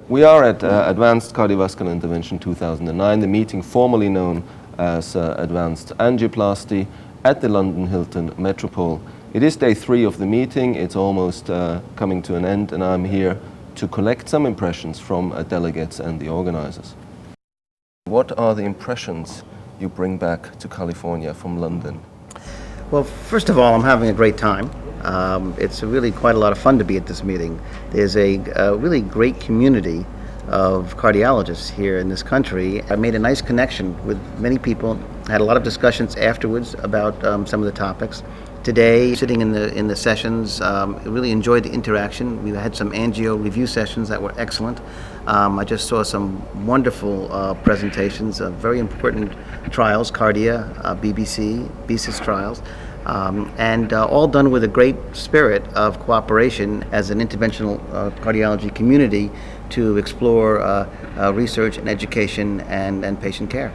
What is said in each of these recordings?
We are at Advanced Cardiovascular Intervention 2009, the meeting formerly known as Advanced Angioplasty at the London Hilton Metropole. It is day 3 of the meeting. It's almost coming to an end, and I'm here to collect some impressions from delegates and the organizers. What are the impressions you bring back to California from London? Well, first of all, I'm having a great time. It's really quite a lot of fun to be at this meeting. There's a really great community of cardiologists here in this country. I made a nice connection with many people, had a lot of discussions afterwards about some of the topics. Today, sitting in the sessions, really enjoyed the interaction. We had some angio review sessions that were excellent. I just saw some wonderful presentations of very important trials, Cardia, BBC, BSIS trials, and all done with a great spirit of cooperation as an interventional cardiology community to explore research and education and patient care.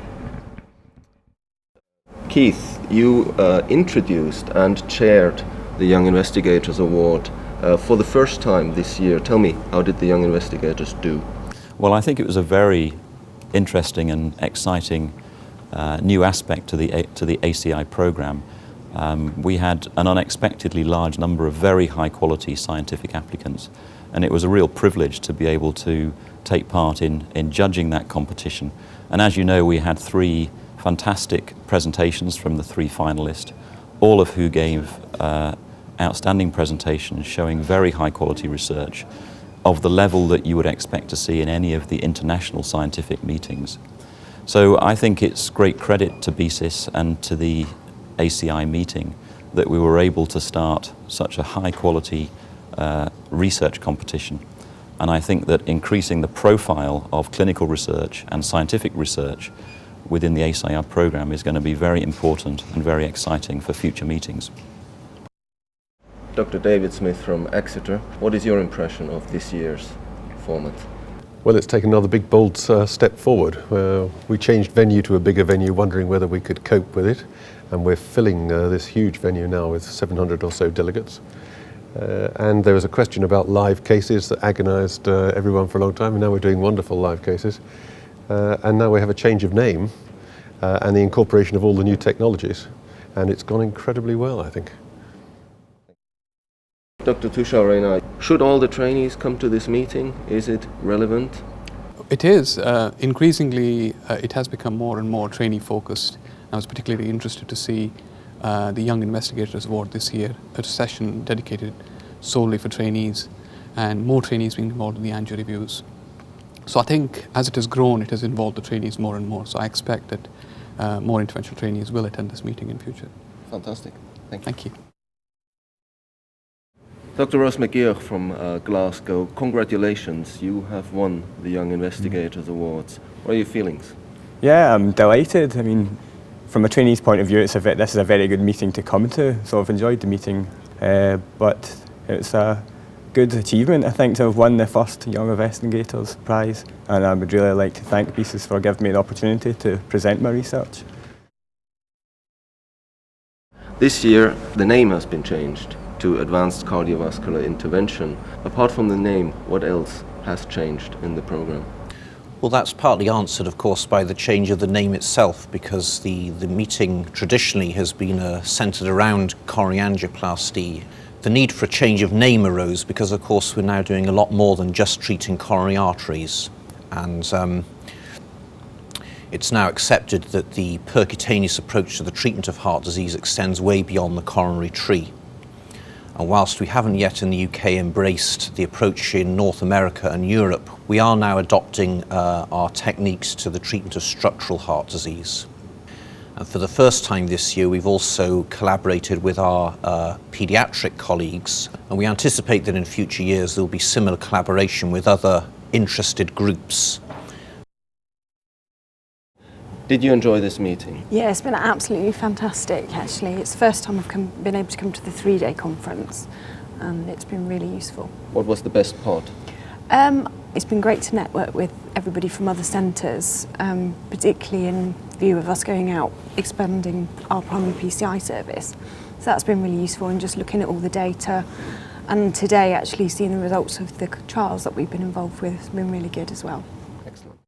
Keith, you introduced and chaired the Young Investigators Award for the first time this year. Tell me, how did the Young Investigators do? Well, I think it was a very interesting and exciting new aspect to the ACI program. We had an unexpectedly large number of very high quality scientific applicants, and it was a real privilege to be able to take part in judging that competition. And as you know, we had 3 fantastic presentations from the 3 finalists, all of who gave outstanding presentations showing very high quality research of the level that you would expect to see in any of the international scientific meetings. So I think it's great credit to BSIS and to the ACI meeting that we were able to start such a high quality research competition. And I think that increasing the profile of clinical research and scientific research within the ACI program is going to be very important and very exciting for future meetings. Dr. David Smith from Exeter, what is your impression of this year's format? Well, it's taken another big, bold step forward. We changed venue to a bigger venue, wondering whether we could cope with it. And we're filling this huge venue now with 700 or so delegates. And there was a question about live cases that agonized everyone for a long time, and now we're doing wonderful live cases. And now we have a change of name and the incorporation of all the new technologies. And it's gone incredibly well, I think. Dr. Tushar Raina, should all the trainees come to this meeting? Is it relevant? It is. Increasingly, it has become more and more trainee focused. I was particularly interested to see the Young Investigators Award this year, a session dedicated solely for trainees, and more trainees being involved in the angio reviews. So I think as it has grown, it has involved the trainees more and more. So I expect that more interventional trainees will attend this meeting in future. Fantastic. Thank you. Thank you. Dr. Ross McGeoch from Glasgow, congratulations. You have won the Young Investigators Awards. What are your feelings? Yeah, I'm delighted. I mean, from a trainee's point of view, this is a very good meeting to come to, so I've enjoyed the meeting. But it's a good achievement, I think, to have won the first Young Investigators Prize, and I would really like to thank BSIS for giving me the opportunity to present my research. This year, the name has been changed to Advanced Cardiovascular Intervention. Apart from the name, what else has changed in the program? Well, that's partly answered, of course, by the change of the name itself, because the meeting traditionally has been centred around chorioangioplasty. The need for a change of name arose because, of course, we're now doing a lot more than just treating coronary arteries. And it's now accepted that the percutaneous approach to the treatment of heart disease extends way beyond the coronary tree. And whilst we haven't yet in the UK embraced the approach in North America and Europe, we are now adopting our techniques to the treatment of structural heart disease. And for the first time this year, we've also collaborated with our paediatric colleagues, and we anticipate that in future years there will be similar collaboration with other interested groups. Did you enjoy this meeting? Yeah, it's been absolutely fantastic, actually. It's the first time I've been able to come to the 3-day conference, and it's been really useful. What was the best part? It's been great to network with everybody from other centres, particularly in view of us going out, expanding our primary PCI service. So that's been really useful, and just looking at all the data And today, actually seeing the results of the trials that we've been involved with has been really good as well. Excellent.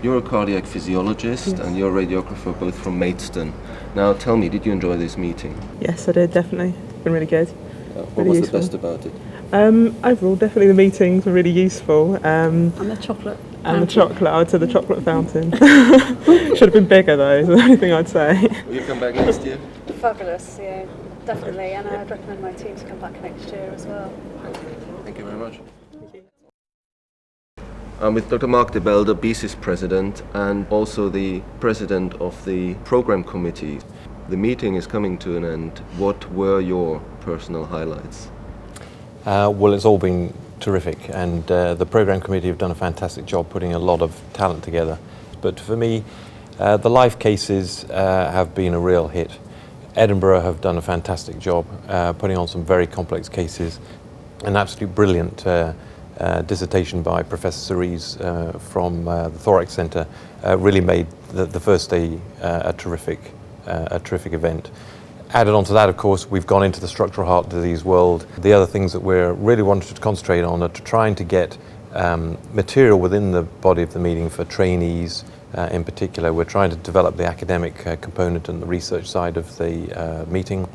You're a cardiac physiologist and you're a radiographer, both from Maidstone. Now tell me, did you enjoy this meeting? Yes, I did, definitely. It's been really good. What Really was useful. the best about it? Overall, definitely the meetings were really useful. And the chocolate. And the chocolate, I would say the chocolate fountain. Should have been bigger though, is the only thing I'd say. Will you come back next year? Fabulous, yeah, definitely. And I'd recommend my team to come back next year as well. Thank you very much. I'm with Dr. Mark de Belde, BSIS President, and also the President of the Program Committee. The meeting is coming to an end. What were your personal highlights? Well, it's all been terrific, and the Programme Committee have done a fantastic job putting a lot of talent together. But for me, the live cases have been a real hit. Edinburgh have done a fantastic job putting on some very complex cases. An absolutely brilliant dissertation by Professor Cerise from the Thorax Centre really made the first day a terrific event. Added on to that, of course, we've gone into the structural heart disease world. The other things that we're really wanting to concentrate on are trying to get material within the body of the meeting for trainees in particular. We're trying to develop the academic component and the research side of the meeting.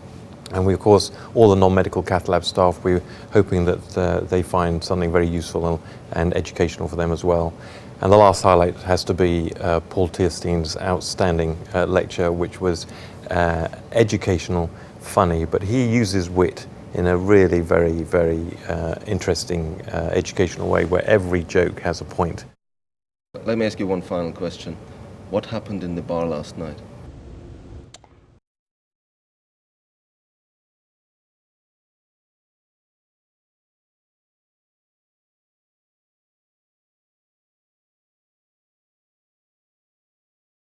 And we, of course, all the non-medical cath lab staff, we're hoping that they find something very useful and educational for them as well. And the last highlight has to be Paul Tierstein's outstanding lecture, which was educational, funny, but he uses wit in a really very, very interesting educational way where every joke has a point. Let me ask you one final question. What happened in the bar last night?